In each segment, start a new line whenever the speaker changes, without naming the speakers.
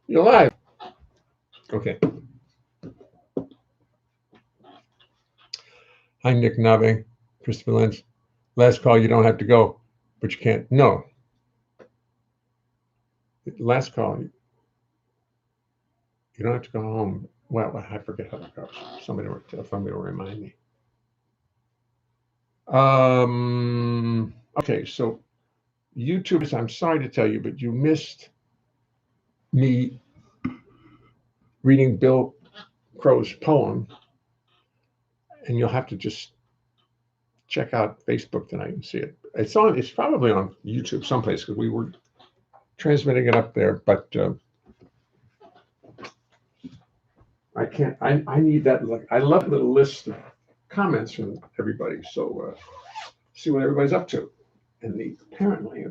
You're live. Okay. Hi, Nick Nave, Christopher Lynch. Last call, you don't have to go, but you can't. No. Last call, you don't have to go home. Well, I forget how that goes. Somebody will remind me. Okay, so YouTubers, I'm sorry to tell you, but you missed me reading Bill Crow's poem, and you'll have to just check out Facebook tonight and see it. It's probably on YouTube someplace because we were transmitting it up there, but I can't. I need that. I love the list of comments from everybody. So see what everybody's up to. And apparently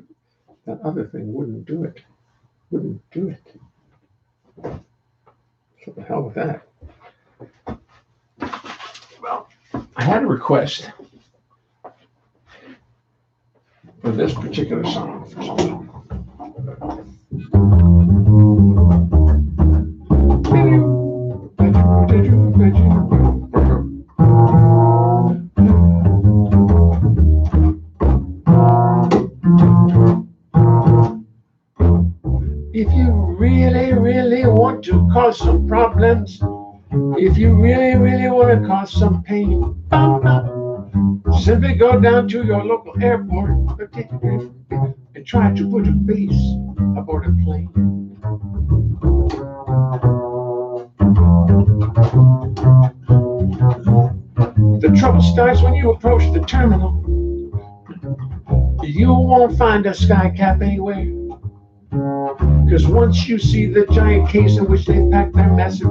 that other thing wouldn't do it. Wouldn't do it. What the hell with that? Well, I had a request for this particular song. If you really, really want to cause some problems, if you really, really want to cause some pain, simply go down to your local airport and try to put a base aboard a plane. The trouble starts when you approach the terminal. You won't find a sky cap anywhere. Because once you see the giant case in which they packed their massive...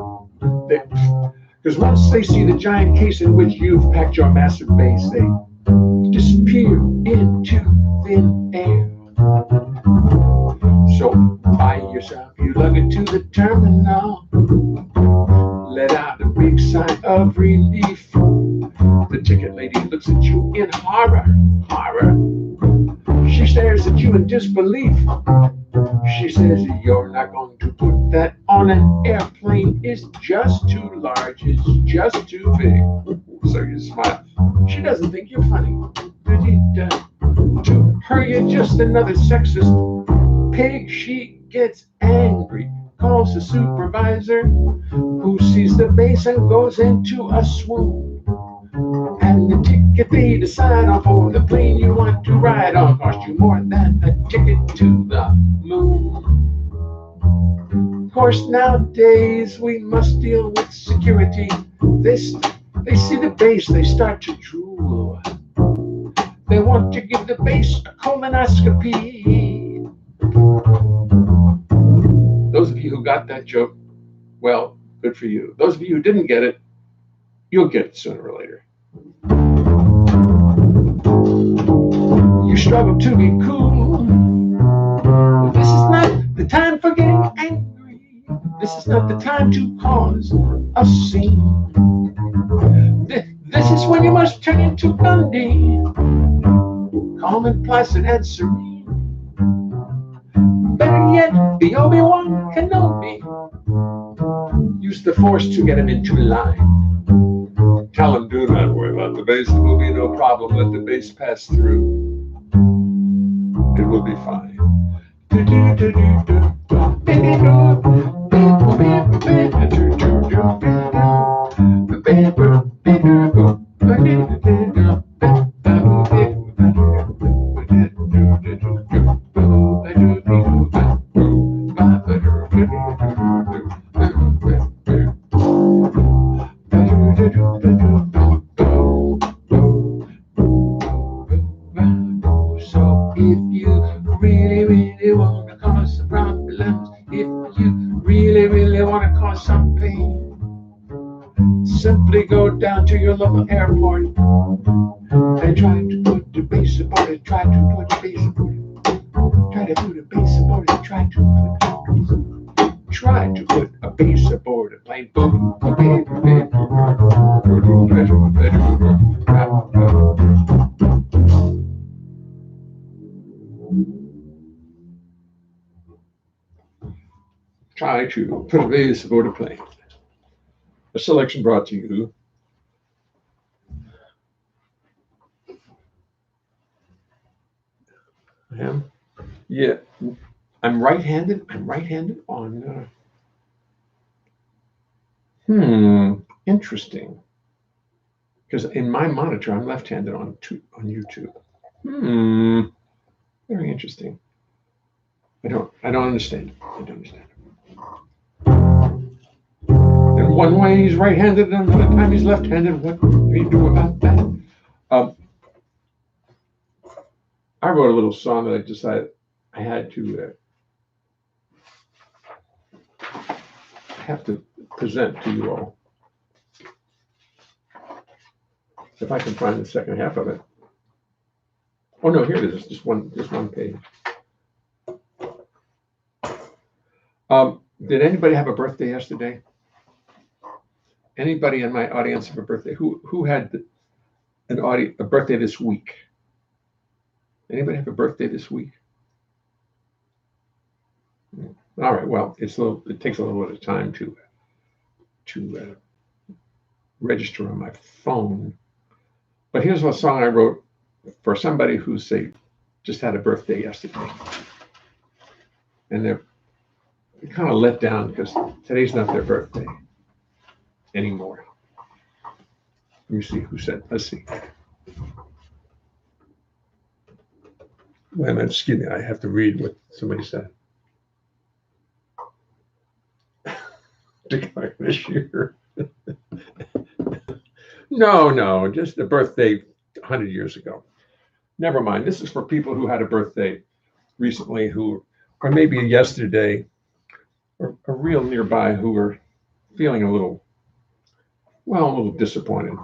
Because once they see the giant case in which you've packed your massive base, they disappear into thin air. So buy yourself, you lug it to the terminal. Let out a big sigh of relief. The ticket lady looks at you in horror. She stares at you in disbelief. She says, you're not going to put that on an airplane. It's just too large. It's just too big. So you smile. She doesn't think you're funny. To her, you're just another sexist pig. She gets angry, calls the supervisor, who sees the base and goes into a swoon. And the ticket they decide on for the plane you want to ride on cost you more than a ticket to the moon. Of course, nowadays we must deal with security. They see the base, they start to drool. They want to give the base a colonoscopy. Those of you who got that joke, well, good for you. Those of you who didn't get it, you'll get it sooner or later. You struggle to be cool. This is not the time for getting angry. This is not the time to cause a scene. This is when you must turn into Gandhi, calm and placid and serene. Better yet, be Obi-Wan Kenobi. Use the Force to get him into line. Tell him, do not worry about the base. There will be no problem. Let the base pass through. It will be fine. Simply go down to your local airport and try to put the base aboard it. Try to put the base aboard it. Try to put a base aboard it. Try to put a base aboard a plane. try to put a vase aboard a plane. A selection brought to you Yeah, I'm right-handed. I'm right-handed on. Interesting. Because in my monitor, I'm left-handed on YouTube. Very interesting. I don't understand. I don't understand. And one way he's right-handed, and another time he's left-handed. What do you do about that? I wrote a little song that I decided I had to have to present to you all. If I can find the second half of it. Oh no, here it is. It's just one page. Did anybody have a birthday yesterday? Anybody in my audience have a birthday? Who had a birthday this week? Anybody have a birthday this week? All right. Well, it takes a little bit of time to register on my phone. But here's a song I wrote for somebody who just had a birthday yesterday, and they're kind of let down because today's not their birthday anymore. Let me see who said. Let's see. Wait a minute, excuse me. I have to read what somebody said. This year. No, just a birthday 100 years ago. Never mind. This is for people who had a birthday recently, or maybe yesterday, or real nearby, who were feeling a little disappointed.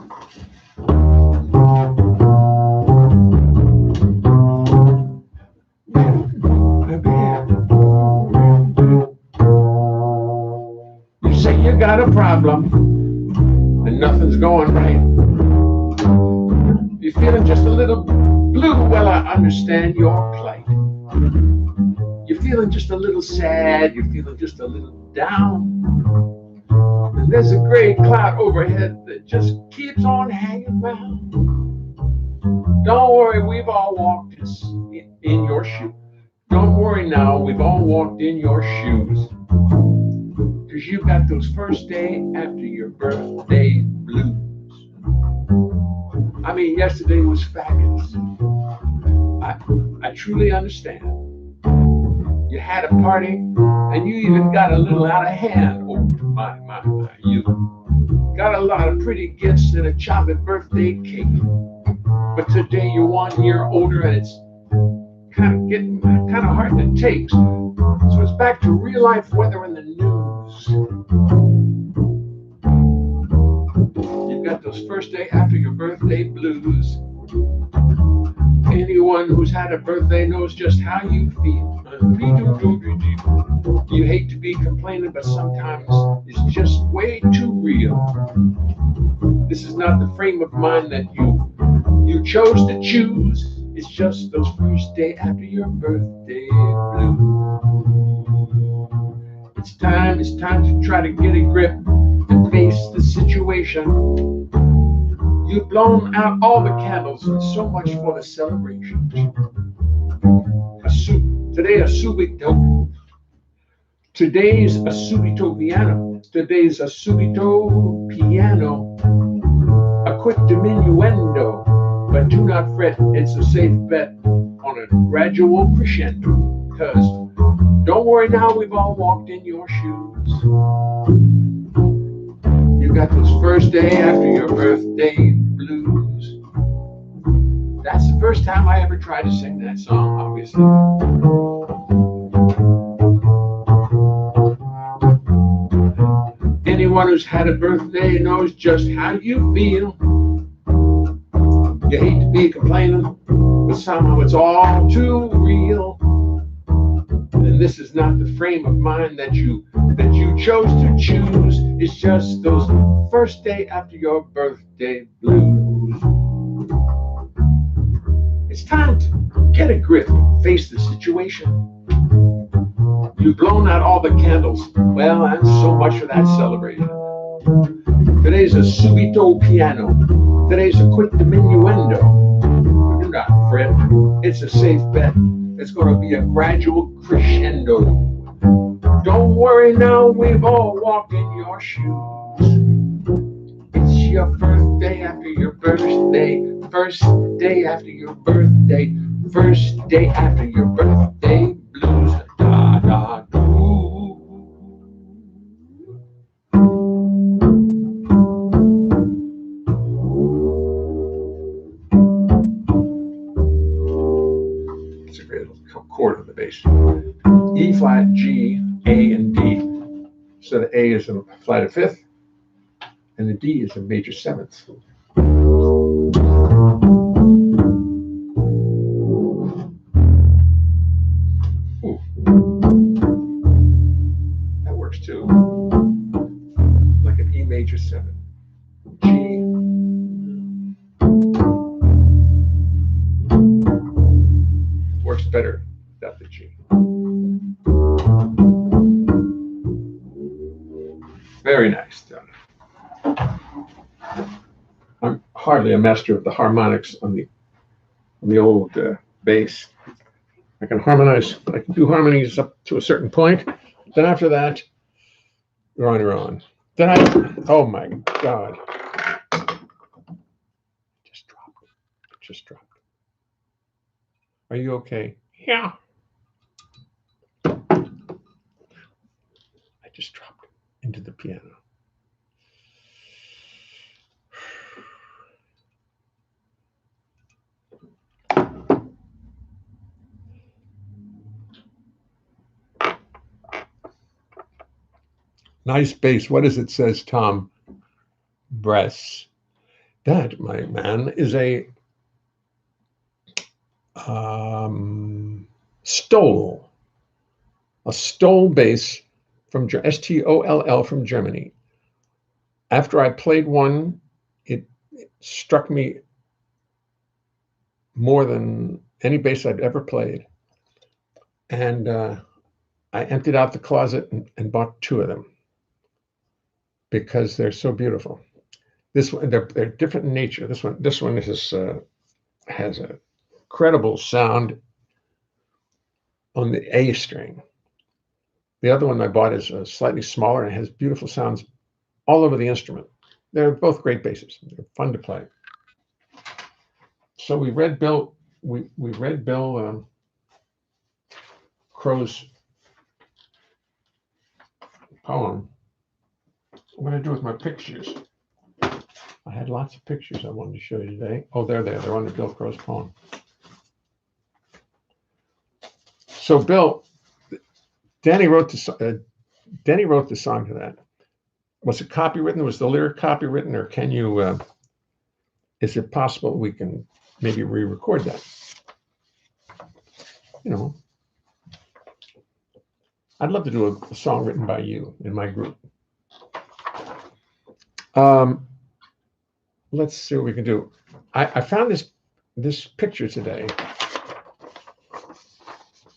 You say you got a problem and nothing's going right. You're feeling just a little blue. Well, I understand your plight. You're feeling just a little sad. You're feeling just a little down. And there's a gray cloud overhead that just keeps on hanging around. Don't worry, we've all walked in your shoes. Don't worry now, we've all walked in your shoes. Because you've got those first day after your birthday blues. I mean, yesterday was fabulous. I truly understand. You had a party, and you even got a little out of hand. Oh, my, you got a lot of pretty gifts and a chocolate birthday cake. But today you're 1 year older, and it's kind of hard to take. So it's back to real life weather in the news. You've got those first day after your birthday blues. Anyone who's had a birthday knows just how you feel. You hate to be complaining, but sometimes it's just way too real. This is not the frame of mind that you chose to choose. It's just those first day after your birthday blues. It's time to try to get a grip and face the situation. You've blown out all the candles, and so much for the celebration. Today's a subito piano. Today's a subito piano. A quick diminuendo, but do not fret, it's a safe bet on a gradual crescendo. Cause don't worry now, we've all walked in your shoes. You got those first day after your birthday blues. That's the first time I ever tried to sing that song, obviously. Anyone who's had a birthday knows just how you feel. You hate to be complaining, but somehow it's all too real. And this is not the frame of mind that you chose to choose. It's just those first day after your birthday blues. It's time to get a grip, face the situation. You've blown out all the candles. Well, and so much for that celebration. Today's a subito piano. Today's a quick diminuendo. Do not fret. It's a safe bet. It's going to be a gradual crescendo. Don't worry now, we've all walked in your shoes. It's your birthday after your birthday. First day after your birthday. First day after your birthday blues. Da da doo. It's a great little chord on the bass. E flat, G, A, and D. So the A is a flat of fifth, and the D is a major seventh. Ooh. That works too. Like an E major seven. G. Works better without the G. Very nice done. I'm hardly a master of the harmonics on the old bass. I can harmonize. I can do harmonies up to a certain point. Then after that, you're on your own. Then oh my God. Just dropped it. Just dropped it. Are you okay? Yeah. I just dropped it into the piano. Nice bass. What does it says, Tom? Bress. That, my man, is a Stoll. A Stoll bass from Stoll from Germany. After I played one, it struck me more than any bass I'd ever played. And I emptied out the closet and bought two of them because they're so beautiful. This one, they're different in nature. This one has a credible sound on the A string. The other one I bought is slightly smaller and has beautiful sounds all over the instrument. They're both great basses. They're fun to play. So we read Bill Crow's poem. What did I do with my pictures? I had lots of pictures I wanted to show you today. Oh, they're there. They're on the Bill Crow's poem. So Danny wrote the song to that. Was it copywritten? Was the lyric copywritten, or can you? Is it possible we can maybe re-record that? You know, I'd love to do a song written by you in my group. Let's see what we can do. I found this picture today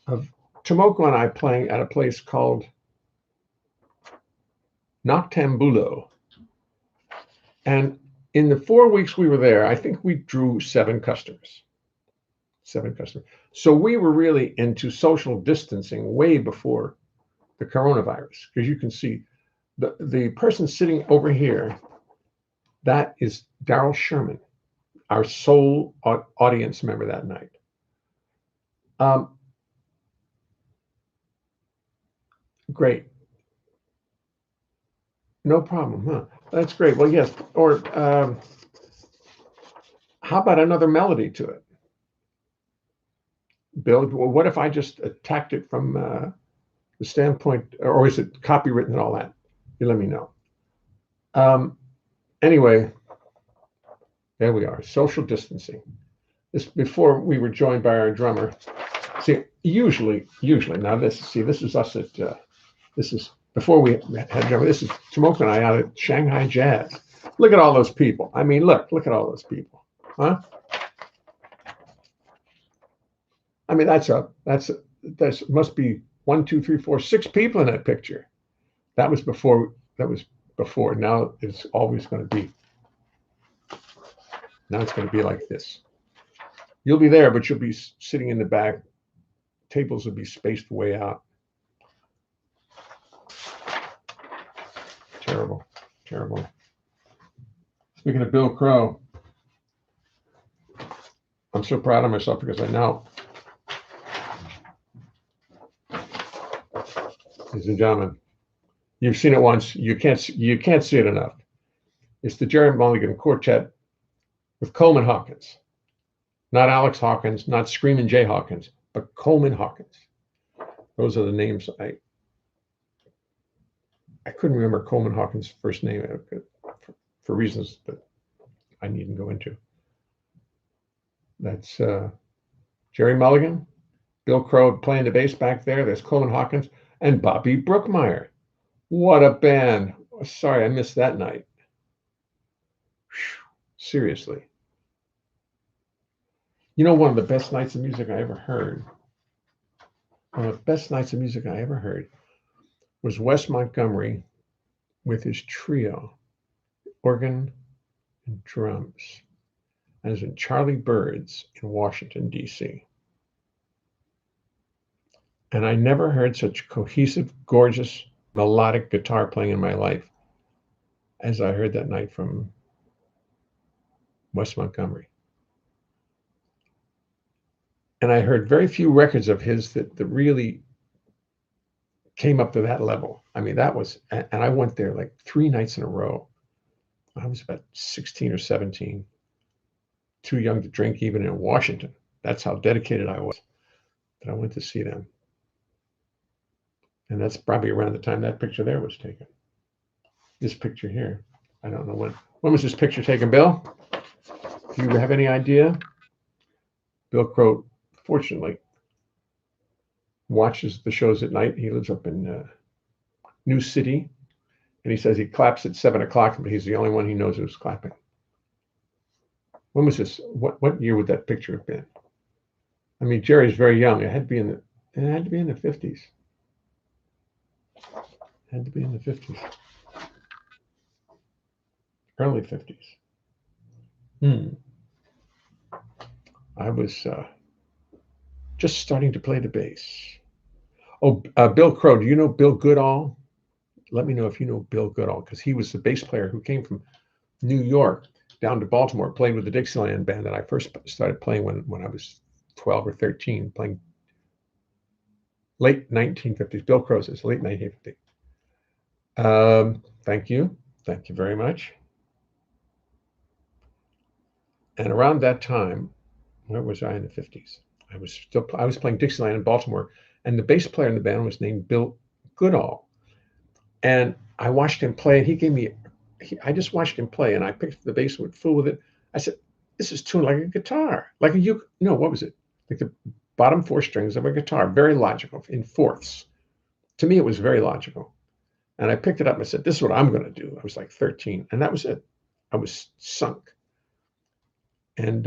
of Tomoko and I playing at a place called Noctambulo. And in the 4 weeks we were there, I think we drew 7 customers. 7 customers. So we were really into social distancing way before the coronavirus, because you can see the person sitting over here, that is Daryl Sherman, our sole audience member that night. Great. No problem, huh? That's great. Well, yes. Or how about another melody to it? Bill, well, what if I just attacked it from the standpoint, or is it copywritten and all that? You let me know. Anyway, there we are, social distancing. This before we were joined by our drummer. See, usually, now this is us at, this is before we had drummer. This is Tomoko and I out at Shanghai Jazz. Look at all those people. I mean, look at all those people, huh? I mean, that must be 1, 2, 3, 4, 6 people in that picture. That was before. That was before. Now it's always going to be. Now it's going to be like this. You'll be there, but you'll be sitting in the back. Tables will be spaced way out. Terrible, terrible. Speaking of Bill Crow, I'm so proud of myself because I now, ladies and gentlemen, you've seen it once. You can't see it enough. It's the Jerry Mulligan Quartet with Coleman Hawkins, not Alex Hawkins, not Screaming Jay Hawkins, but Coleman Hawkins. Those are the names. I couldn't remember Coleman Hawkins' first name for reasons that I needn't go into. That's Jerry Mulligan, Bill Crow playing the bass back there. There's Coleman Hawkins and Bobby Brookmeyer. What a band. Sorry, I missed that night. Whew, seriously. You know, one of the best nights of music I ever heard, one of the best nights of music I ever heard was Wes Montgomery with his trio, organ and drums. And it was in Charlie Bird's in Washington, D.C. And I never heard such cohesive, gorgeous, melodic guitar playing in my life as I heard that night from Wes Montgomery. And I heard very few records of his that really came up to that level. I mean, that was, and I went there like 3 nights in a row. I was about 16 or 17, too young to drink even in Washington. That's how dedicated I was that I went to see them. And that's probably around the time that picture there was taken. This picture here, I don't know when. When was this picture taken, Bill? Do you have any idea? Bill Crow, fortunately, watches the shows at night. He lives up in New City, and he says he claps at 7 o'clock, but he's the only one he knows who's clapping. When was this? What year would that picture have been? I mean, Jerry's very young. It had to be in the 50s. Had to be in the 50s. Early 50s. I was just starting to play the bass. Oh, Bill Crow, do you know Bill Goodall? Let me know if you know Bill Goodall, because he was the bass player who came from New York down to Baltimore, played with the Dixieland band that I first started playing when I was 12 or 13, playing late 1950s. Bill Crow says late 1950s. Thank you very much. And around that time, where was I in the 50s? I was playing Dixieland in Baltimore, and the bass player in the band was named Bill Goodall. And I watched him play, and I just watched him play, and I picked up the bass and would fool with it. I said, this is tuned like a guitar, what was it? Like the bottom 4 strings of a guitar, very logical, in fourths. To me, it was very logical. And I picked it up and I said, this is what I'm going to do. I was like 13, and that was it. I was sunk. And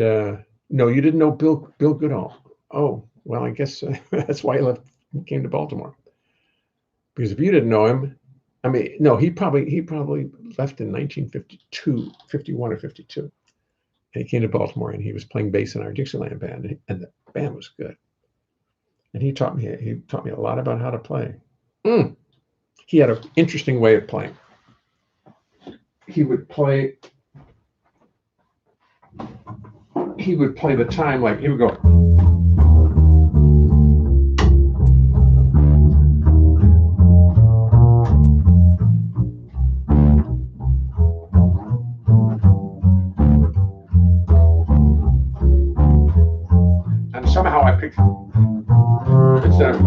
no, you didn't know Bill Goodall. Oh, well, I guess that's why he came to Baltimore. Because if you didn't know him, I mean, no, he probably left in 1952, 51 or 52. And he came to Baltimore, and he was playing bass in our Dixieland band, and the band was good. And he taught me a lot about how to play. He had an interesting way of playing. He would play the time like, he would go. And somehow I picked instead of,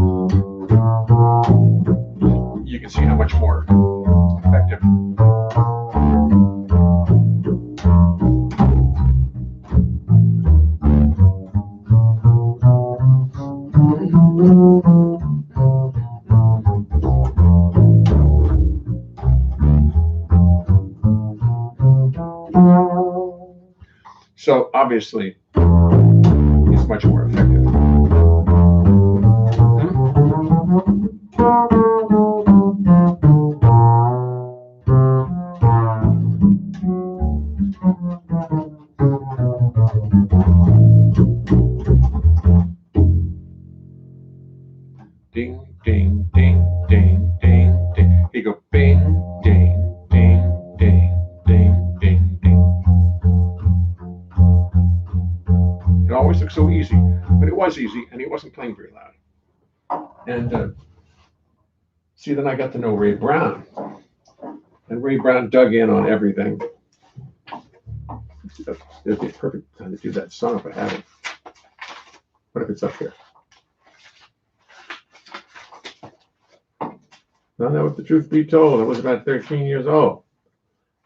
you can see how much more effective. So obviously, it's much more effective. Ding, ding, ding, ding, ding, ding. He go bing, ding, ding, ding, ding, ding, ding. It always looked so easy, but it was easy, and he wasn't playing very loud. And see, then I got to know Ray Brown, and Ray Brown dug in on everything. It'd be a perfect time to do that song if I had it. What if it's up here? Now, that was the truth be told. I was about 13 years old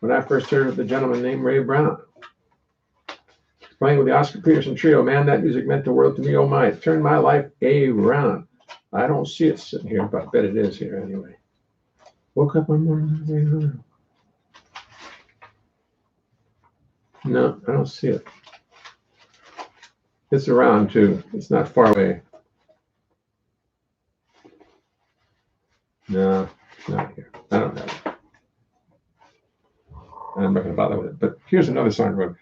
when I first heard of the gentleman named Ray Brown. Playing with the Oscar Peterson Trio, man, that music meant the world to me. Oh my, it turned my life around. I don't see it sitting here, but I bet it is here anyway. Woke up one morning. No, I don't see it. It's around too. It's not far away. No, it's not here. I don't have it. I'm not going to bother with it. But here's another song I wrote.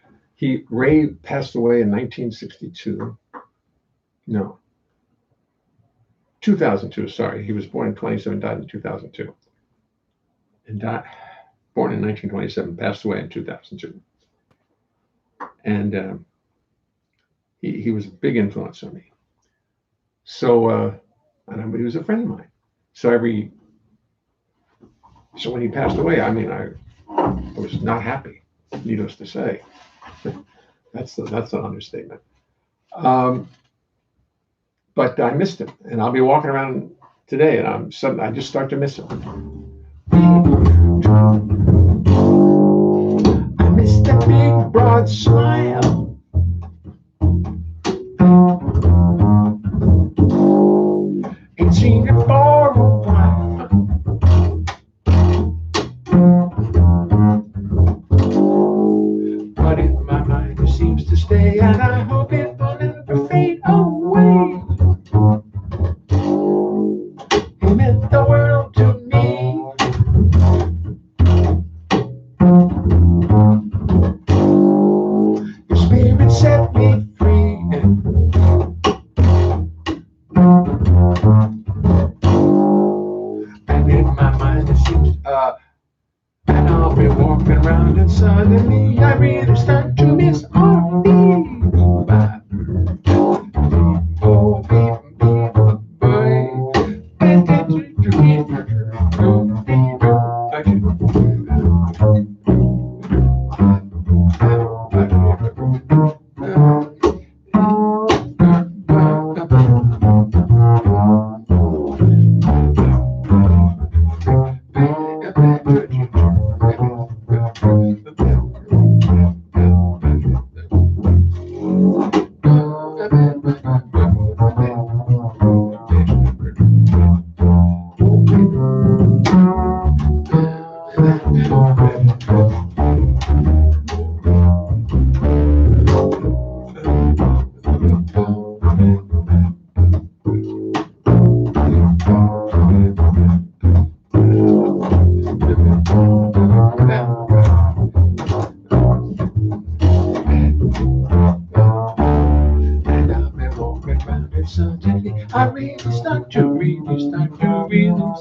Ray passed away in 1962. No, 2002. Sorry, he was born in 27, died in 2002, and born in 1927, passed away in 2002. And he was a big influence on me. So, but he was a friend of mine. So when he passed away, I mean, I was not happy, needless to say. That's an understatement. But I missed him, and I'll be walking around today, and I just start to miss him. I miss the big broad smile. Ain't seen it for a while. But in my mind it seems to stay, and I hope it will never fade away. He meant the world to me. Your spirit set me free. And in my mind it seems, and I'll be walking around and suddenly I really start to miss R&B. Oh,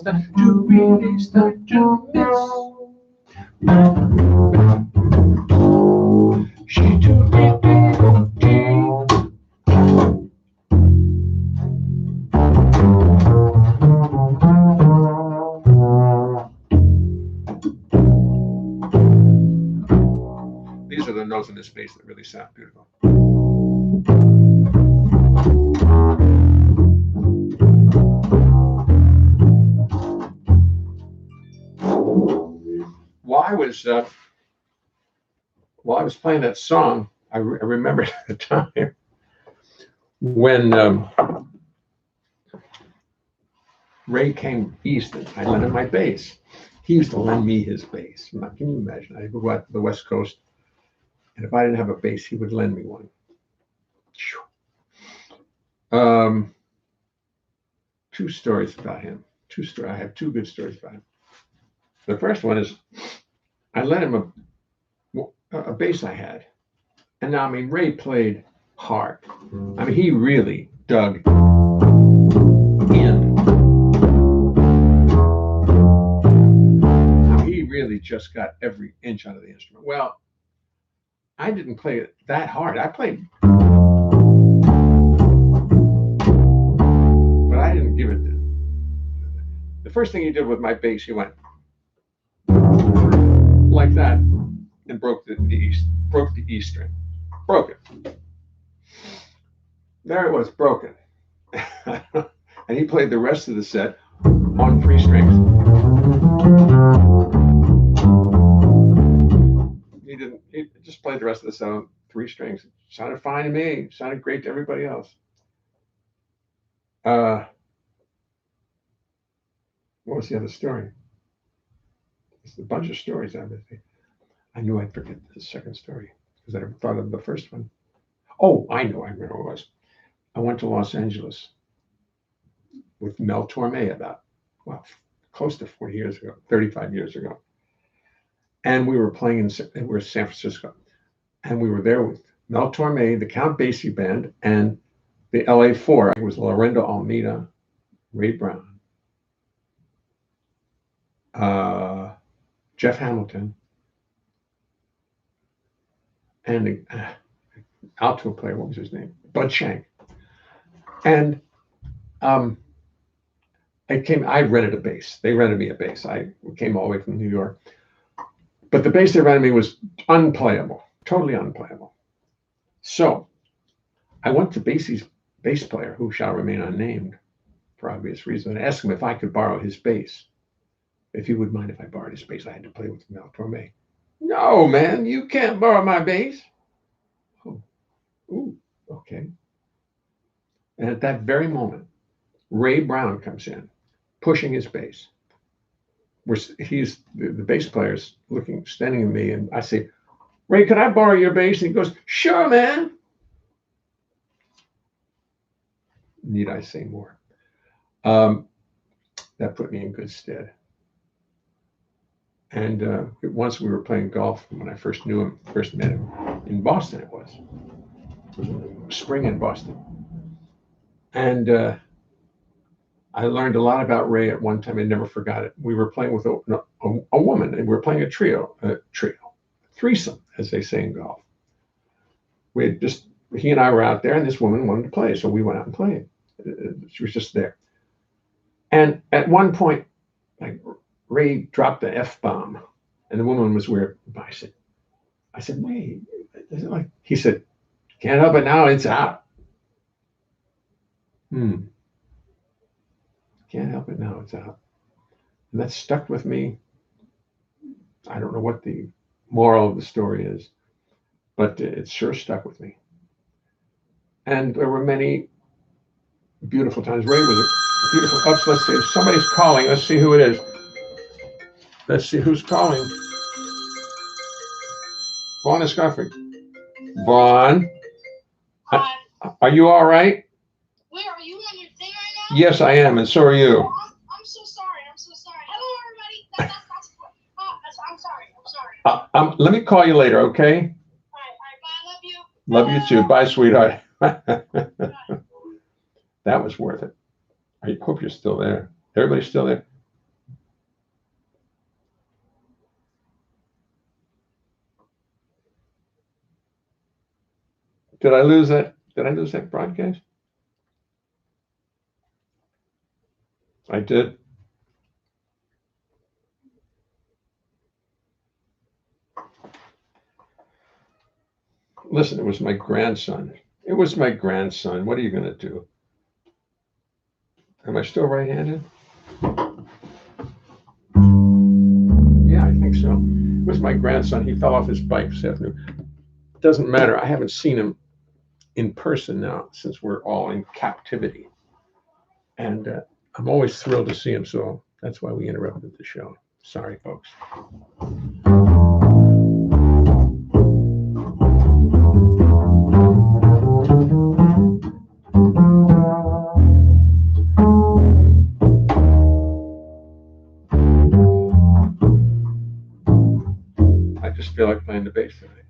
suddenly I really start to miss. She too deep. These are the notes in this space that really sound beautiful. While I was playing that song, I remembered the time when Ray came east and I lent him my bass. He used to lend me his bass. Can you imagine? I would go out to the West Coast, and if I didn't have a bass, he would lend me one. Two stories about him. I have two good stories about him. The first one is I lent him a bass I had. And now, I mean, Ray played hard. I mean, he really dug in. Now, he really just got every inch out of the instrument. Well, I didn't play it that hard. I played, but I didn't give it the first thing he did with my bass, he went like that and broke the E string. Broke it. There it was, broken. And he played the rest of the set on 3 strings. He just played the rest of the set on 3 strings. It sounded fine to me. It sounded great to everybody else. What was the other story? It's a bunch of stories. I knew I'd forget the second story because I thought of the first one. Oh, I remember what it was. I went to Los Angeles with Mel Torme about, close to 40 years ago, 35 years ago. And we were playing in San Francisco. And we were there with Mel Torme, the Count Basie Band, and the LA Four. It was Lorinda Almeida, Ray Brown, Jeff Hamilton, and the alto player, what was his name? Bud Shank. And I rented a bass. They rented me a bass. I came all the way from New York. But the bass they rented me was unplayable, totally unplayable. So I went to Basie's bass player, who shall remain unnamed for obvious reasons, and asked him if I could borrow his bass. If he would mind if I borrowed his bass. I had to play with Mel Torme. No, man, you can't borrow my bass. Oh, ooh, okay. And at that very moment, Ray Brown comes in, pushing his bass. He's the bass player's standing at me, and I say, Ray, could I borrow your bass? And he goes, sure, man. Need I say more? That put me in good stead. And once we were playing golf when I first met him in Boston. It was spring in Boston, and I learned a lot about Ray at one time. I never forgot it. We were playing with a woman, and we were playing a threesome, as they say in golf. He and I were out there, and this woman wanted to play, so we went out and played. She was just there. And at one point, Ray dropped the F-bomb, and the woman was weird. I said, wait, is it like? He said, can't help it now, it's out. Can't help it now, it's out. And that stuck with me. I don't know what the moral of the story is, but it sure stuck with me. And there were many beautiful times. Ray was a beautiful. Let's see if somebody's calling. Let's see who it is. Let's see who's calling. Vaughn is Guthrie. Vaughn.
Hi.
Are you all right?
Wait, are you on your thing right now?
Yes, I am, and so are you.
Oh, I'm so sorry. Hello, everybody. I'm sorry.
Let me call you later, okay?
All right, bye.
Love you too. Bye, sweetheart. That was worth it. I hope you're still there. Everybody's still there? Did I lose that? Did I lose that broadcast? I did. Listen, it was my grandson. What are you going to do? Am I still right-handed? Yeah, I think so. It was my grandson. He fell off his bike this afternoon. Doesn't matter. I haven't seen him in person now since we're all in captivity. And I'm always thrilled to see him. So that's why we interrupted the show. Sorry, folks. just feel like playing the bass tonight.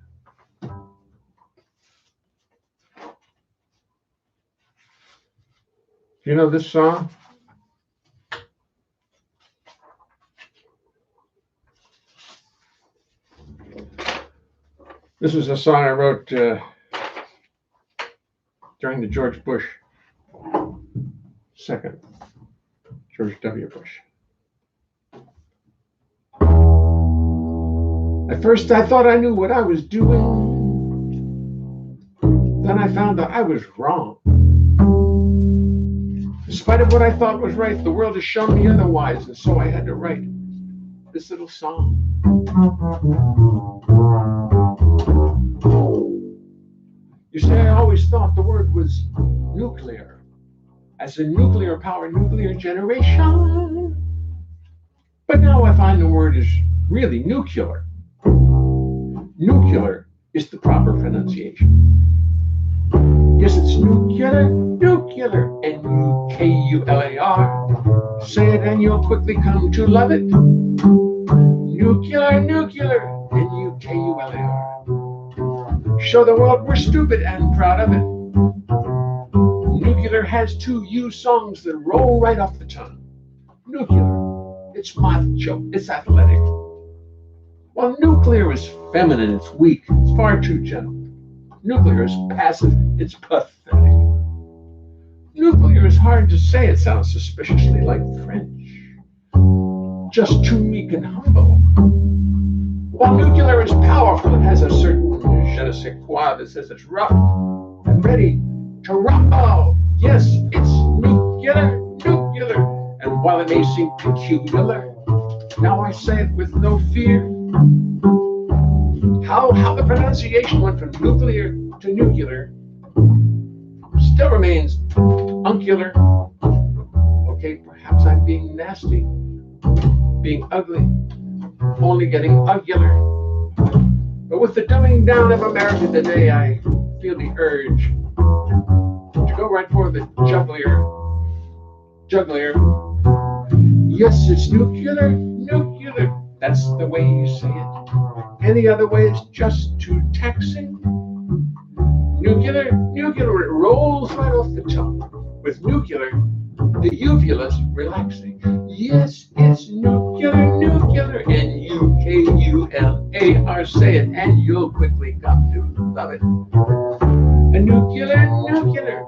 Do you know this song? This is a song I wrote during the George Bush second, George W. Bush. At first I thought I knew what I was doing. Then I found that I was wrong. In spite of what I thought was right, the world has shown me otherwise, and so I had to write this little song. You see, I always thought the word was nuclear, as in nuclear power, nuclear generation. But now I find the word is really nuclear. Nuclear is the proper pronunciation. Yes, it's nuclear, nuclear, N-U-K-U-L-A-R. Say it and you'll quickly come to love it. Nuclear, nuclear, N-U-K-U-L-A-R. Show the world we're stupid and proud of it. Nuclear has 2 U songs that roll right off the tongue. Nuclear, it's macho, it's athletic. While nuclear is feminine, it's weak, it's far too gentle. Nuclear is passive, it's pathetic. Nuclear is hard to say, it sounds suspiciously like French. Just too meek and humble. While nuclear is powerful, it has a certain je ne sais quoi that says it's rough and ready to rumble. Yes, it's nuclear, nuclear. And while it may seem peculiar, now I say it with no fear. How the pronunciation went from nuclear to nuclear still remains uncular. Okay, perhaps I'm being nasty, being ugly, only getting ugular. But with the dumbing down of America today, I feel the urge to go right for the juggler. Yes, it's nuclear, nuclear. That's the way you say it. Any other way is just too taxing. Nuclear, nuclear, it rolls right off the tongue. With nuclear, the uvula's relaxing. Yes, it's nuclear, nuclear, N-U-K-U-L-A-R. Say it, and you'll quickly come to love it. A nuclear, nuclear,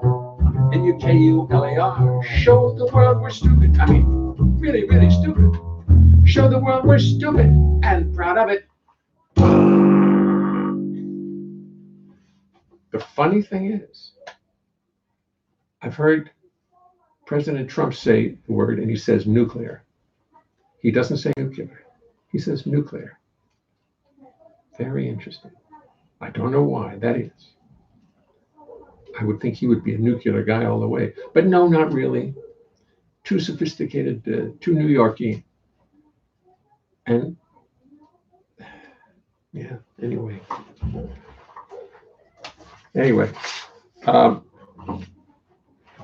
N-U-K-U-L-A-R. Show the world we're stupid. I mean, really, really stupid. Show the world we're stupid and proud of it. The funny thing is, I've heard President Trump say the word and he says nuclear. He doesn't say nuclear. He says nuclear. Very interesting. I don't know why that is. I would think he would be a nuclear guy all the way. But no, not really. Too sophisticated, too New Yorky. And yeah, anyway. There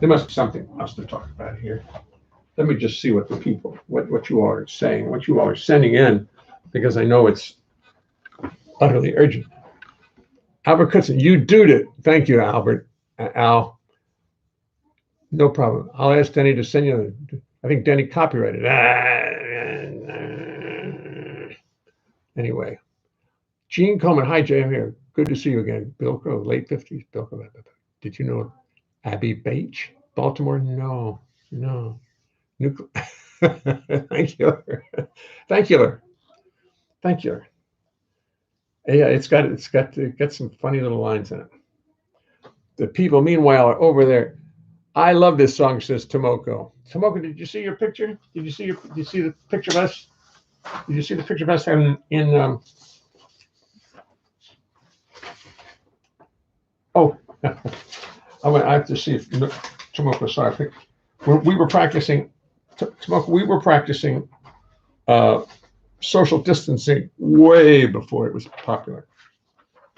must be something else to talk about here. Let me just see what the people, what you all are saying, what you all are sending in, because I know it's utterly urgent. Albert Cookson, you did it. Thank you, Albert. Al. No problem. I'll ask Denny to send you. I think Denny copyrighted. Anyway. Gene Coleman, hi Jay, I'm here. Good to see you again. Bill Crow, late 50s. Bill Crow. Did you know Abby Beach, Baltimore? No. Thank you. Yeah, it's got some funny little lines in it. The people, meanwhile, are over there. I love this song, says Tomoko. Tomoko, did you see your picture? Did you see the picture of us? Did you see the picture of us in oh, I have to see if Tomoko saw a picture. We were practicing, Tomoko, we were practicing social distancing way before it was popular.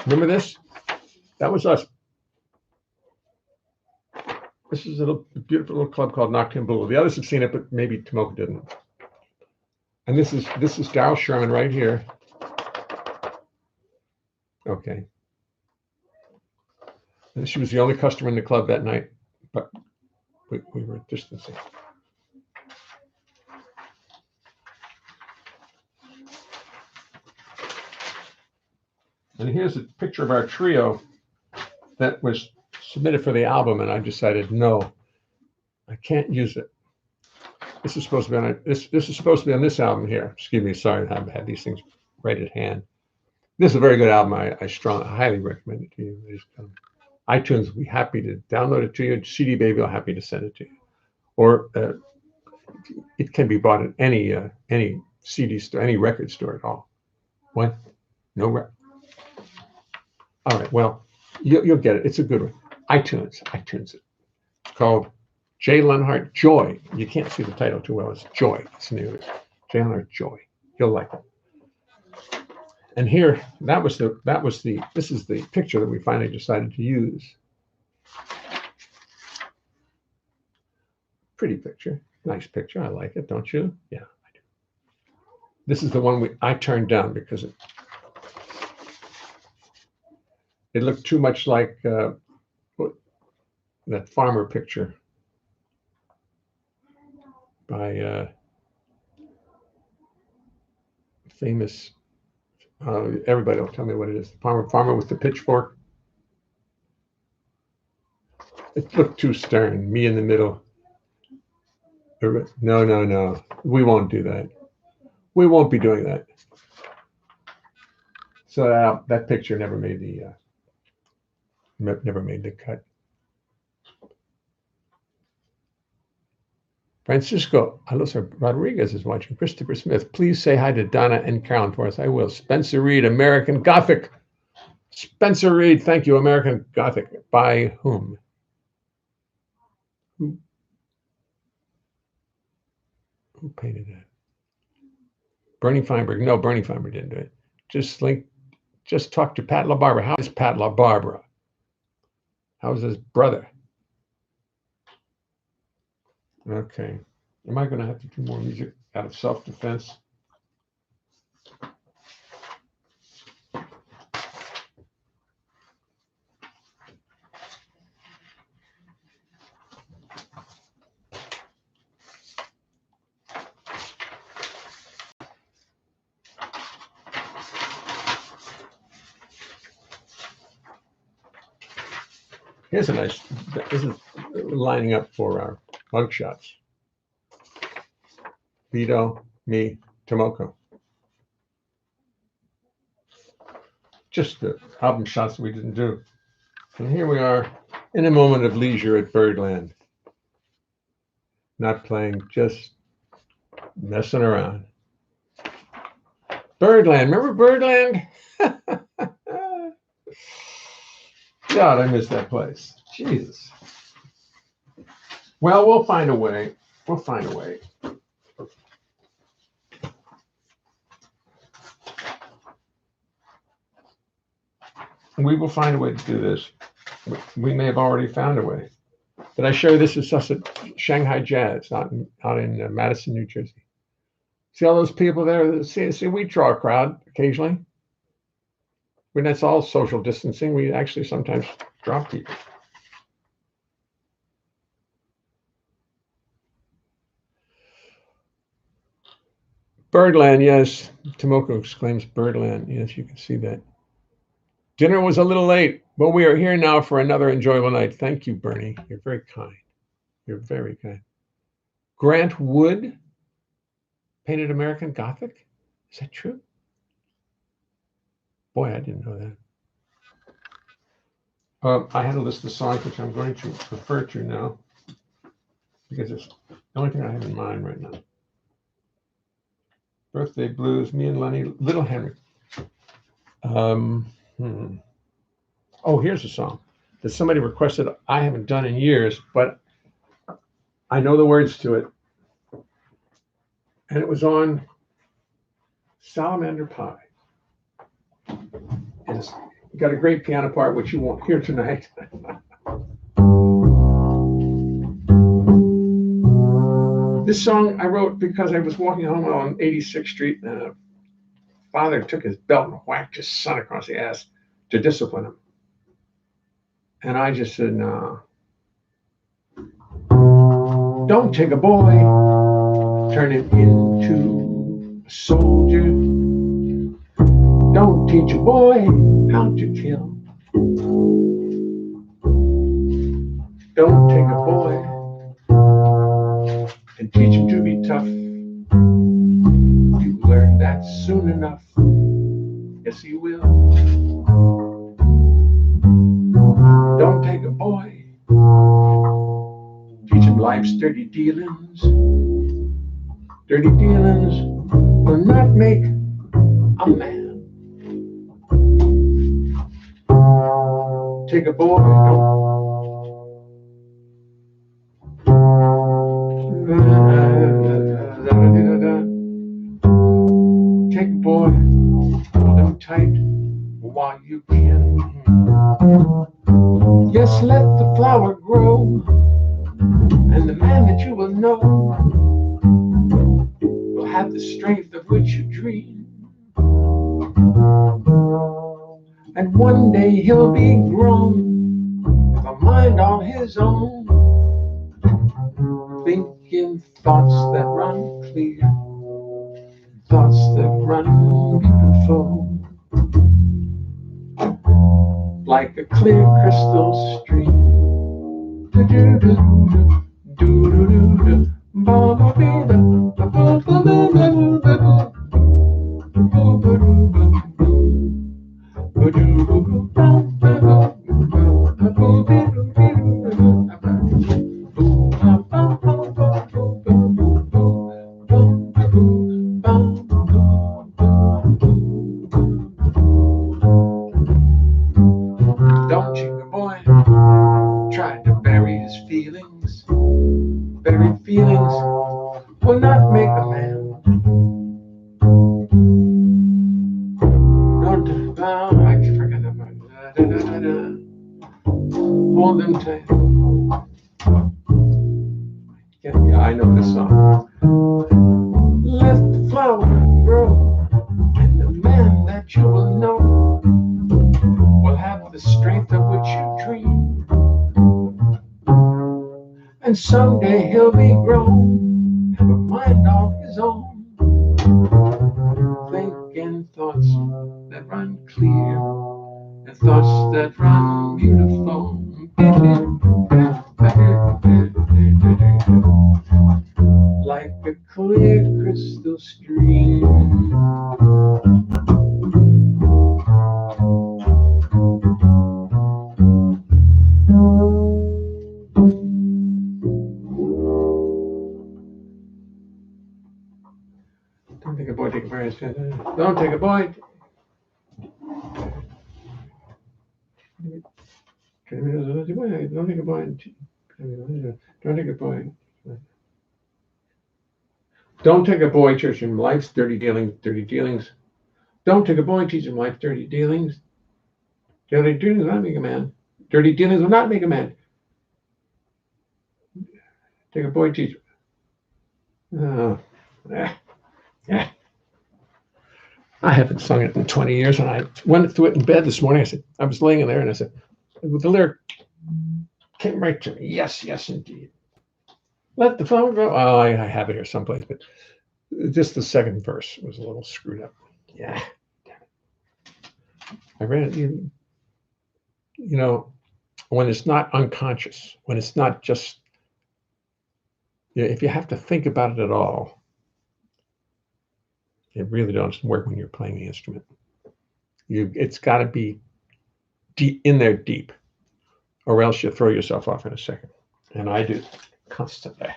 Remember this? That was us. This is a beautiful little club called Noctambula. The others have seen it, but maybe Tomoko didn't. And this is Darryl Sherman right here. Okay. And she was the only customer in the club that night, but we were distancing. And here's a picture of our trio that was submitted for the album, and I decided, no, I can't use it. This is supposed to be on this is supposed to be on this album here. Excuse me, sorry, I haven't had these things right at hand. This is a very good album. I highly recommend it to you. iTunes will be happy to download it to you. CD Baby will happy to send it to you. Or it can be bought at any CD store, any record store at all. What? No. All right. Well, you'll get it. It's a good one. iTunes it. It's called J. Leonhart Joy. You can't see the title too well. It's Joy. It's new. J. Leonhart Joy. You'll like it. And here, this is the picture that we finally decided to use. Pretty picture. Nice picture. I like it, don't you? Yeah, I do. This is the one I turned down because it looked too much like that farmer picture by famous. Everybody will tell me what it is. The farmer with the pitchfork. It looked too stern. Me in the middle. No. We won't do that. We won't be doing that. So that picture never made the cut. Francisco Alonso Rodriguez is watching. Christopher Smith, please say hi to Donna and Carolyn for us. I will. Spencer Reed, American Gothic. Spencer Reed, thank you. American Gothic. By whom? Who painted that? Bernie Feinberg. No, Bernie Feinberg didn't do it. Just talk to Pat LaBarbera. How is Pat LaBarbera? How's his brother? Okay. Am I going to have to do more music out of self-defense? Here's this is lining up for our mug shots. Vito, me, Tomoko. Just the album shots we didn't do. And here we are in a moment of leisure at Birdland. Not playing, just messing around. Birdland, remember Birdland? God, I miss that place. Jesus. Well, we'll find a way. We'll find a way. We will find a way to do this. We may have already found a way. Did I show you this is Shanghai Jazz out in Madison, New Jersey? See all those people there? See, we draw a crowd occasionally. When that's all social distancing, we actually sometimes drop people. Birdland, yes. Tomoko exclaims Birdland. Yes, you can see that. Dinner was a little late, but we are here now for another enjoyable night. Thank you, Bernie. You're very kind. You're very kind. Grant Wood painted American Gothic? Is that true? Boy, I didn't know that. I had a list of songs which I'm going to refer to now because it's the only thing I have in mind right now. Birthday Blues, me and Lenny, Little Henry. Oh, here's a song that somebody requested I haven't done in years, but I know the words to it. And it was on Salamander Pie. And it's got a great piano part, which you won't hear tonight. This song I wrote because I was walking home on 86th Street and a father took his belt and whacked his son across the ass. to discipline him. And I just said, no. Don't take a boy, turn him into a soldier. Don't teach a boy how to kill. Don't take a boy and teach him to be tough. You learn that soon enough. Yes, he will. Don't take a boy, teach him life's dirty dealings. Dirty dealings will not make a man. Take a boy, take a boy, hold him tight while you can. Yes, let the flower grow, and the man that you will know will have the strength of which you dream. And one day he'll be grown with a mind all his own, thinking thoughts that run clear, thoughts that run beautiful, like a clear crystal stream. Don't you, boy, try to bury his feelings. Buried feelings will not make a man. Don't, I forgot about it. Hold them tight. Yeah, I know this song. Let the flower grow, and the man that you will know will have the strength of which you dream. And someday he'll be grown, have a mind all his own, thinking thoughts that run clear, and thoughts that run beautiful. Like a clear crystal stream. Don't take a boy, take a boy. Don't take a boy. Don't take a boy. Don't take a boy. Don't take a boy, teach him life's dirty dealings, dirty dealings. Don't take a boy, teach him life's dirty dealings. Dirty dealings will not make a man. Dirty dealings will not make a man. Take a boy, teach him. Oh, yeah. I haven't sung it in 20 years, and I went through it in bed this morning. I was laying in there, and I said, the lyric came right to me. Yes, yes, indeed. Let the flower grow. Oh, I have it here someplace, but just the second verse was a little screwed up. Yeah. I read it. You know, when it's not unconscious, when it's not just, if you have to think about it at all, it really doesn't work when you're playing the instrument. It's got to be deep in there, deep, or else you throw yourself off in a second. And I do constantly.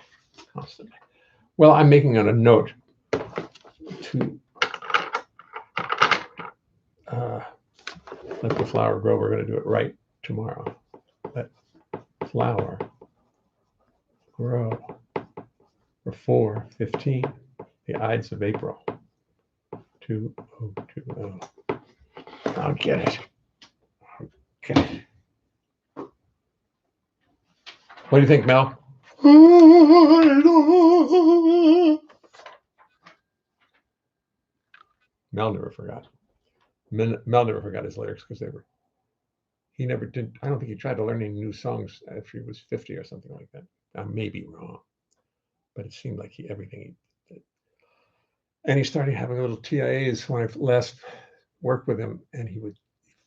Well, I'm making a note to let the flower grow. We're going to do it right tomorrow. Let flower grow for 4/15, the Ides of April. 2020. I'll get it. Okay. What do you think, Mel? Mel never forgot. Mel never forgot his lyrics because they were he never did. I don't think he tried to learn any new songs after he was 50 or something like that. I may be wrong, but it seemed like everything he did. And he started having little TIAs when I last worked with him, and he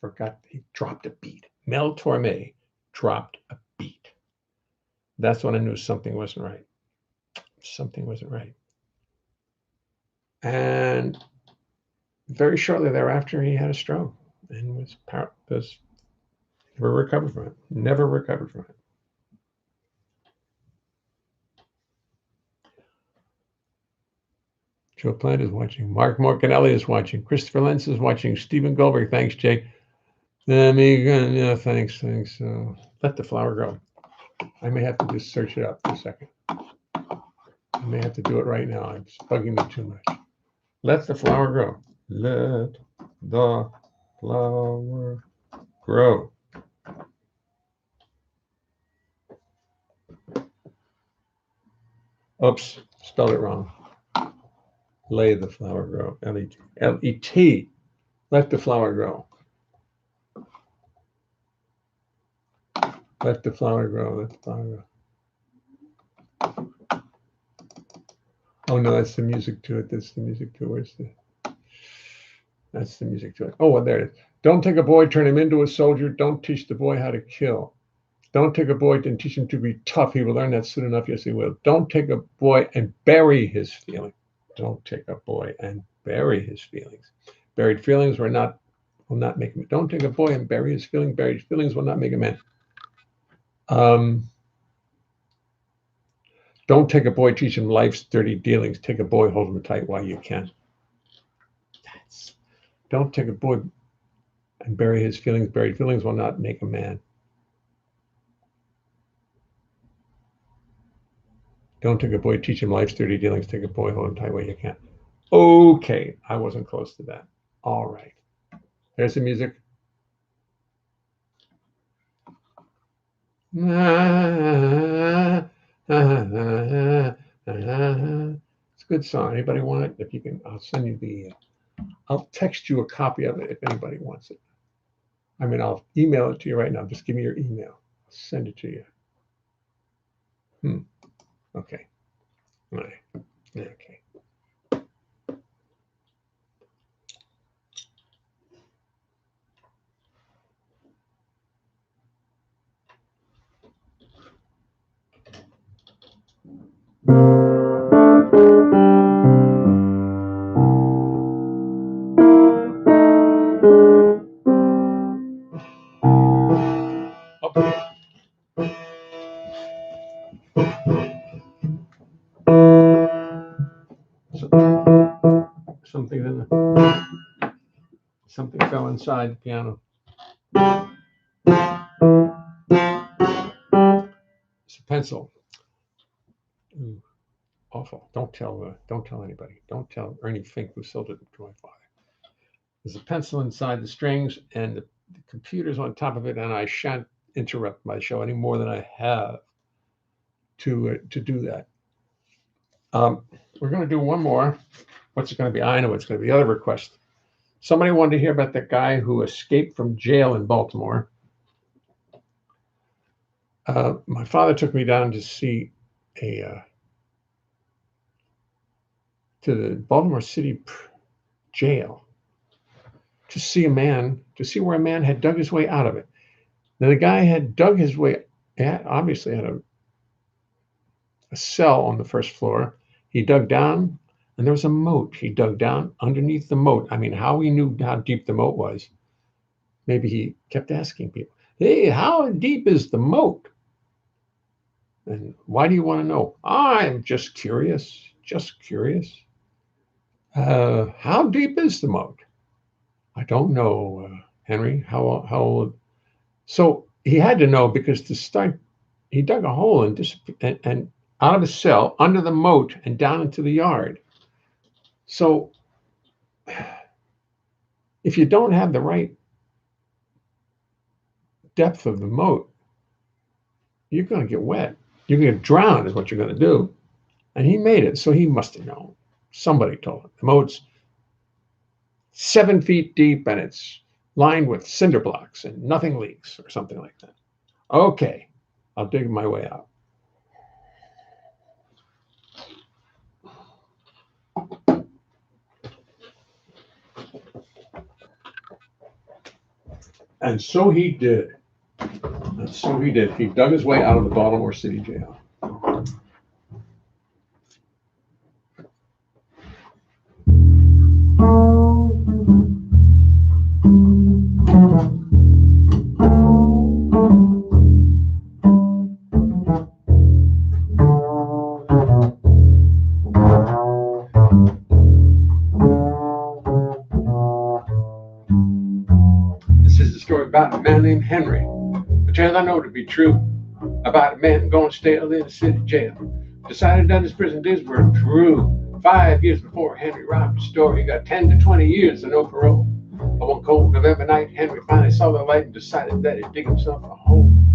forgot, he dropped a beat. Mel Torme dropped a beat. That's when I knew something wasn't right. Something wasn't right. And very shortly thereafter, he had a stroke and was never recovered from it. Never recovered from it. Joe Plant is watching. Mark Morganelli is watching. Christopher Lenz is watching. Stephen Goldberg. Thanks, Jake. Yeah, thanks. Let the flower grow. I may have to just search it up for a second. I may have to do it right now. It's bugging me too much. Let the flower grow. Let the flower grow. Oops, spelled it wrong. Lay the flower grow. L-E-T. L-E-T. Let the flower grow. Let the flower grow. Let the flower grow. Oh no, that's the music to it. That's the music to it. That's the music to it. Oh, well, there it is. Don't take a boy, turn him into a soldier. Don't teach the boy how to kill. Don't take a boy and teach him to be tough. He will learn that soon enough. Yes, he will. Don't take a boy and bury his feelings. Don't take a boy and bury his feelings. Buried feelings will not make him. Don't take a boy and bury his feelings. Buried feelings will not make a man. Don't take a boy, teach him life's dirty dealings. Take a boy, hold him tight while you can. Don't take a boy and bury his feelings. Buried feelings will not make a man. Don't take a boy, teach him life's dirty dealings. Take a boy, hold him tight while you can. Okay, I wasn't close to that. All right. There's the music. It's a good song. Anybody want it? If you can, I'll send you I'll text you a copy of it if anybody wants it. I mean, I'll email it to you right now. Just give me your email. I'll send it to you. Okay. All right. Okay. Something fell inside the piano. It's a pencil. Ooh, awful. Don't tell anybody. Don't tell Ernie Fink, who sold it to my father. There's a pencil inside the strings, and the computer's on top of it, and I shan't interrupt my show any more than I have to do that. We're going to do one more. What's it going to be? I know it's going to be the other request. Somebody wanted to hear about that guy who escaped from jail in Baltimore. My father took me down to see to the Baltimore City jail to see where a man had dug his way out of it. Now the guy had dug his way, obviously had a cell on the first floor. He dug down, and there was a moat. He dug down underneath the moat. I mean, how he knew how deep the moat was. Maybe he kept asking people, "Hey, how deep is the moat? And why do you want to know?" "I'm just curious, just curious." How deep is the moat?" "I don't know, Henry. How old?" So he had to know, because to start, he dug a hole and out of his cell, under the moat, and down into the yard. So if you don't have the right depth of the moat, you're going to get wet. You're going to drown is what you're going to do. And he made it, so he must have known. Somebody told him. The moat's 7 feet deep, and it's lined with cinder blocks and nothing leaks or something like that. Okay, I'll dig my way out. And so he did. And so he did. He dug his way out of the Baltimore City jail. This is a story about a man named Henry. A tale I know to be true about a man going stale in a city jail. Decided that his prison days were through. 5 years before Henry robbed the store, he got 10 to 20 years and no parole. But one cold November night, Henry finally saw the light and decided that he'd dig himself a home.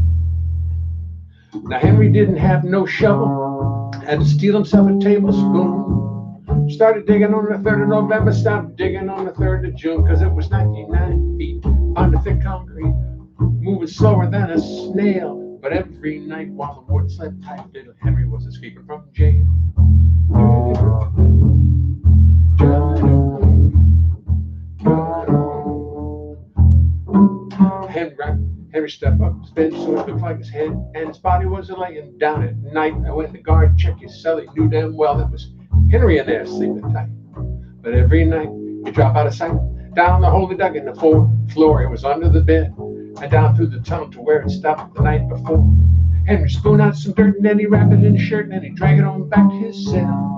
Now, Henry didn't have no shovel, had to steal himself a tablespoon. Started digging on the 3rd of November, stopped digging on the 3rd of June, because it was 99 feet under thick concrete, moving slower than a snail. But every night while the warden slept tight, little Henry was escaping from jail. Henry stepped up his bench so it looked like his head, and his body was laying down at night. And when the guard checked his cell, he knew damn well it was Henry in there sleeping tight. But every night he'd drop out of sight, down the hole he dug in the 4th floor. It was under the bed, and down through the tunnel to where it stopped the night before. Henry spooned out some dirt, and then he wrapped it in his shirt, and then he dragged it on back to his cell.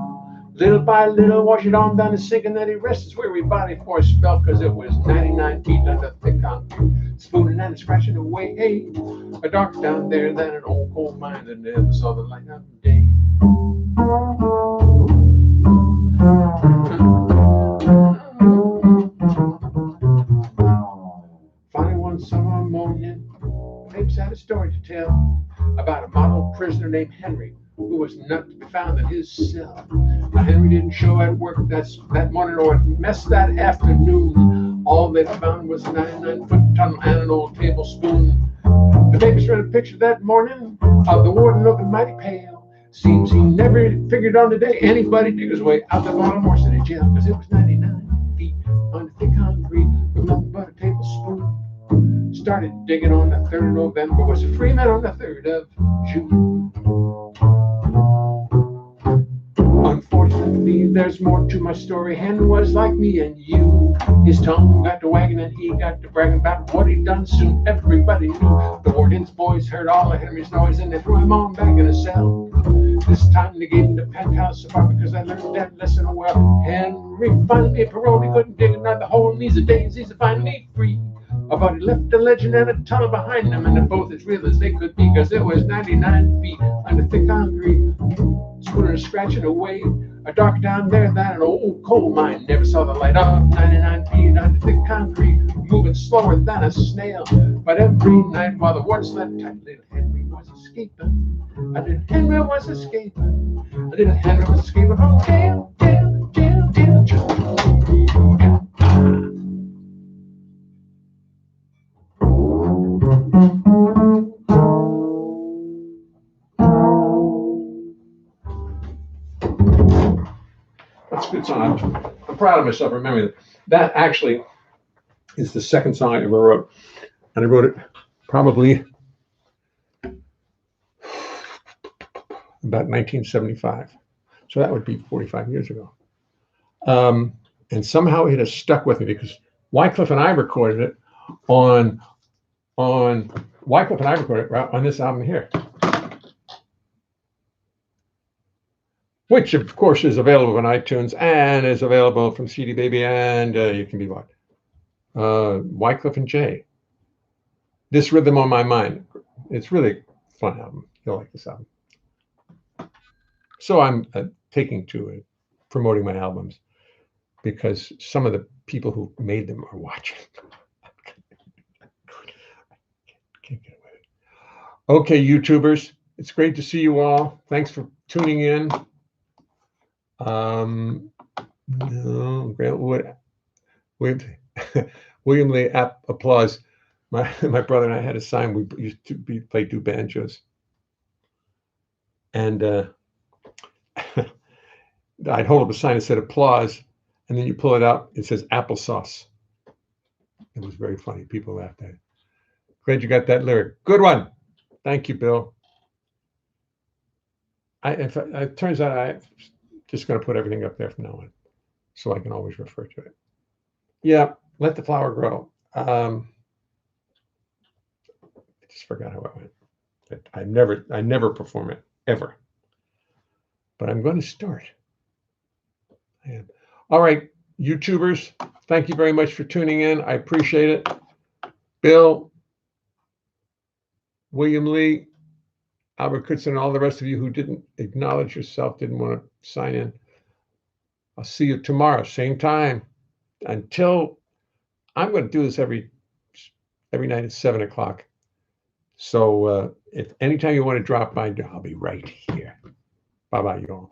Little by little, wash it on down the sink, and then he rests his weary body for a spell, because it was 99 feet under thick concrete, spooning and scratching away. Hey, a dark down there than an old coal mine that never saw the light of day. Finally, one summer morning, the papers had a story to tell about a model prisoner named Henry, who was not to be found in his cell. Now, Henry didn't show at work that morning or at mess that afternoon. All they found was a 99-foot tunnel and an old tablespoon. The papers read a picture that morning of the warden looking mighty pale. Seems he never figured on the day anybody dig his way out of Baltimore City jail, because it was 99 feet under thick concrete with nothing but a tablespoon. Started digging on the 3rd of November, was a free man on the 3rd of June. Unfortunately, there's more to my story. Henry was like me and you. His tongue got to wagging and he got to bragging about what he'd done. Soon everybody knew. The warden's boys heard all of Henry's noise and they threw him on back in a cell. This time they gave him the penthouse apartment, because I learned that lesson well. Henry finally paroled. He couldn't dig another hole in these days. He's finally free. But he left a legend and a tunnel behind him, and they're both as real as they could be, because it was 99 feet under thick concrete, spooning and scratching away. A dark down there than an old coal mine, never saw the light of 99 feet under thick concrete, moving slower than a snail. But every night while the warden slept tight, little Henry was escaping. Little Henry was escaping. Little Henry was escaping from jail, jail, jail, jail, jail. That's a good song. I'm proud of myself for remembering that. That actually is the second song I ever wrote. And I wrote it probably about 1975. So that would be 45 years ago. And somehow it has stuck with me, because Wycliffe and I recorded it on this album here, which of course is available on iTunes and is available from CD Baby, and you can be bought. Wycliffe and Jay. This Rhythm on My Mind. It's really a fun album. You'll like this album. So I'm taking to promoting my albums, because some of the people who made them are watching. Can't get away with it. Okay, YouTubers, it's great to see you all. Thanks for tuning in. No, Grant Wood. William Lee applause. My brother and I had a sign. We used to play two banjos, and I'd hold up a sign that said applause, and then you pull it out. It says applesauce. It was very funny. People laughed at it. Glad you got that lyric. Good one. Thank you, Bill. It turns out I'm just going to put everything up there from now on, so I can always refer to it. Yeah, let the flower grow. I just forgot how it went. I never perform it ever, but I'm going to start. I am. All right, YouTubers, thank you very much for tuning in. I appreciate it. Bill, William Lee, Albert Kutzen, and all the rest of you who didn't acknowledge yourself, didn't want to sign in. I'll see you tomorrow, same time. Until I'm going to do this every night at 7 o'clock. So if anytime you want to drop by, I'll be right here. Bye-bye, you all.